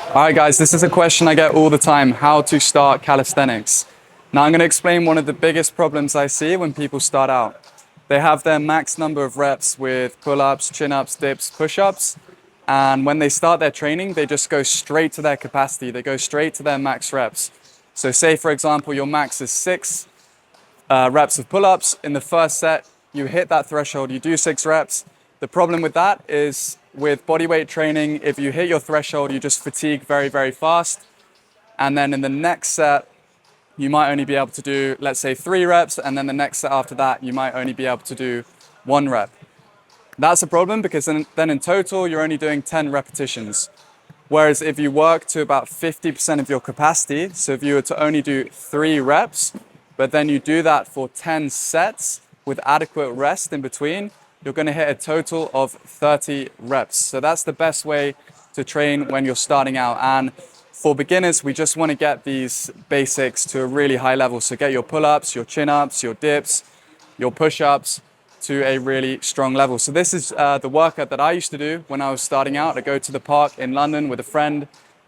All right, guys, this is a question I get all the time, how to start calisthenics. Now, I'm going to explain one of the biggest problems I see when people start out. They have their max number of reps with pull-ups, chin-ups, dips, push-ups, and when they start their training, they just go straight to their capacity. They go straight to their max reps. So say, for example, your max is 6 reps of pull-ups. In the first set, you hit that threshold, you do 6 reps. The problem with that is with bodyweight training, if you hit your threshold, you just fatigue very, very fast. And then in the next set, you might only be able to do, let's say, 3 reps. And then the next set after that, you might only be able to do 1 rep. That's a problem because then in total, you're only doing 10 repetitions. Whereas if you work to about 50% of your capacity, so if you were to only do 3 reps, but then you do that for 10 sets with adequate rest in between, you're going to hit a total of 30 reps. So that's the best way to train when you're starting out. And for beginners, we just want to get these basics to a really high level. So get your pull-ups, your chin-ups, your dips, your push-ups to a really strong level. So this is the workout that I used to do when I was starting out. I go to the park in London with a friend,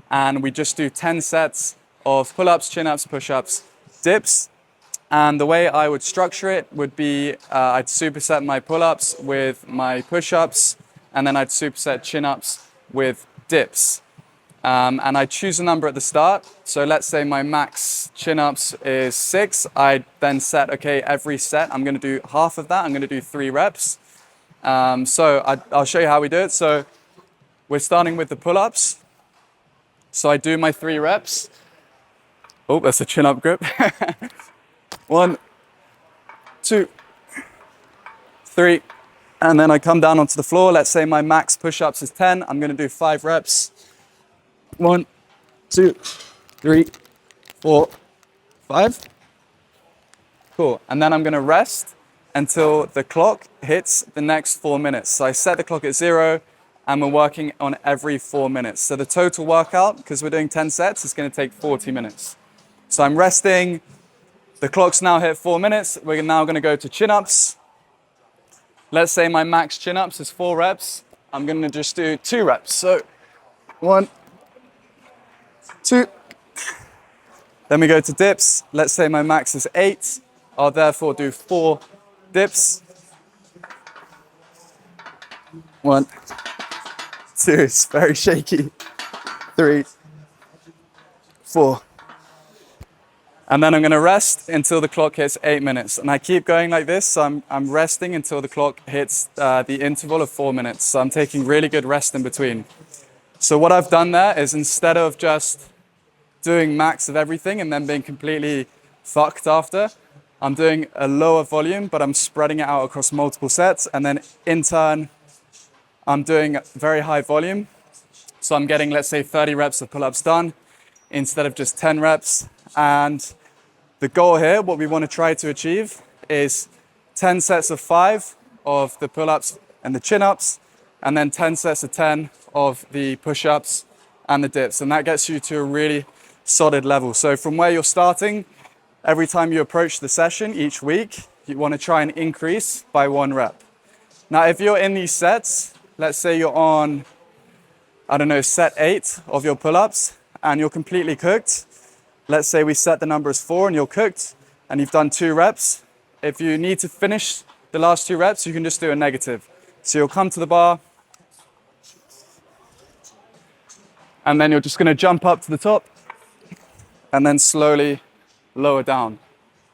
and we just do 10 sets of pull-ups, chin-ups, push-ups, dips. And the way I would structure it would be I'd superset my pull-ups with my push-ups, and then I'd superset chin-ups with dips. And I'd choose a number at the start. So let's say my max chin-ups is 6. I'd then set, okay, every set, I'm going to do half of that. I'm going to do 3 reps. I'll show you how we do it. So we're starting with the pull-ups. So I do my 3 reps. Oh, that's a chin-up grip. 1, 2, 3, and then I come down onto the floor. Let's say my max push-ups is 10. I'm going to do 5 reps. 1, 2, 3, 4, 5. Cool. And then I'm going to rest until the clock hits the next 4 minutes. So I set the clock at 0, and we're working on every 4 minutes. So the total workout, because we're doing 10 sets, is going to take 40 minutes. So I'm resting. The clock's now hit 4 minutes. We're now going to go to chin-ups. Let's say my max chin-ups is 4 reps. I'm going to just do 2 reps. So 1, 2. Then we go to dips. Let's say my max is 8. I'll therefore do 4 dips. 1, 2, it's very shaky. 3, 4. And then I'm going to rest until the clock hits 8 minutes. And I keep going like this. So I'm resting until the clock hits the interval of 4 minutes. So I'm taking really good rest in between. So what I've done there is instead of just doing max of everything and then being completely fucked after, I'm doing a lower volume, but I'm spreading it out across multiple sets. And then in turn, I'm doing very high volume. So I'm getting, let's say, 30 reps of pull-ups done instead of just 10 reps. And the goal here, what we want to try to achieve, is 10 sets of 5 of the pull-ups and the chin-ups, and then 10 sets of 10 of the push-ups and the dips. And that gets you to a really solid level. So from where you're starting, every time you approach the session each week, you want to try and increase by 1 rep. Now, if you're in these sets, let's say you're on, I don't know, set 8 of your pull-ups, and you're completely cooked. Let's say we set the number as 4 and you're cooked and you've done 2 reps. If you need to finish the last 2 reps, you can just do a negative. So you'll come to the bar and then you're just going to jump up to the top and then slowly lower down.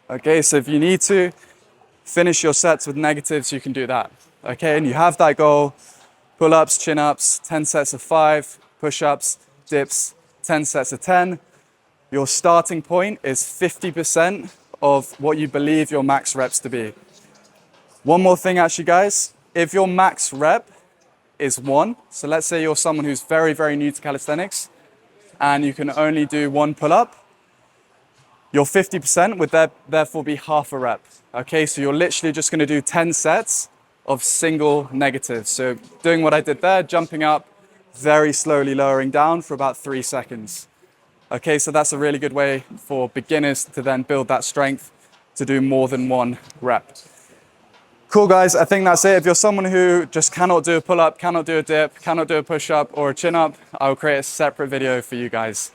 Okay, so if you need to finish your sets with negatives, you can do that. Okay, and you have that goal, pull-ups, chin-ups, 10 sets of 5, push-ups, dips, 10 sets of 10. Your starting point is 50% of what you believe your max reps to be. One more thing actually, guys. If your max rep is 1, so let's say you're someone who's very, very new to calisthenics and you can only do 1 pull-up, your 50% would therefore be half a rep. Okay, so you're literally just going to do 10 sets of single negatives. So doing what I did there, jumping up, very slowly lowering down for about 3 seconds. Okay, so that's a really good way for beginners to then build that strength to do more than 1 rep. Cool, guys. I think that's it. If you're someone who just cannot do a pull-up, cannot do a dip, cannot do a push-up or a chin-up, I will create a separate video for you guys.